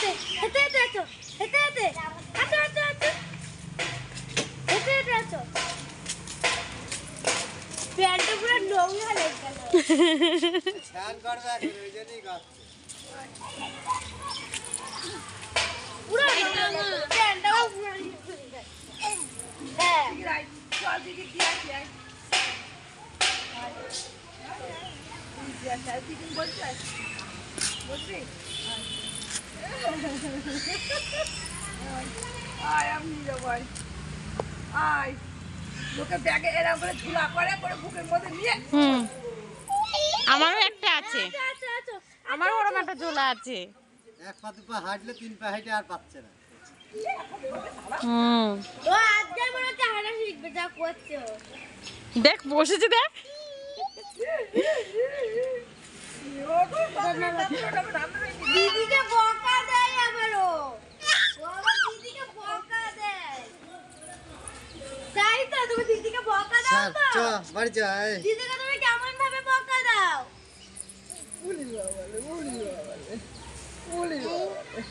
হেঁটে হেঁটে হেঁটে আছো, হেঁটে হেঁটে আছো আছো আছো, হেঁটে হেঁটে আছো। প্যান্টটা পুরো নোংরা লেগে গেল। স্নান করবে এখন, ওই জন্যই করছে। পুরো প্যান্টটাও পুরো হ্যাঁ চল দিদি দিয়ে আসি আয়। টিফিন বলছি বলবি আয় আমি যাবো আয় আয় লোকে ব্যাগে এরকম করে ঝুলা করে করে বুকের মধ্যে নিয়ে আমারও একটা আছে, আছো আছো। আমারও ওরকম একটা ঝোলা আছে। এক পা দু পা হাঁটলে 3 পা হেঁটে আর পাচ্ছে না। ও আজকে মনে হচ্ছে হাঁটা শিখবে যা করছো। দেখ বসেছে দেখ। দিদিকে বকা দেয় আবারও, ও আবার দিদিকে বকা দেয়। তাই তো তুমি দিদিকে বকা দাও স্যার তো? চ বাড়ি যা এই। দিদিকে তুমি কেমন ভাবে বকা দাও? উলি বাবালে উলি বাবালে উলি বাবালে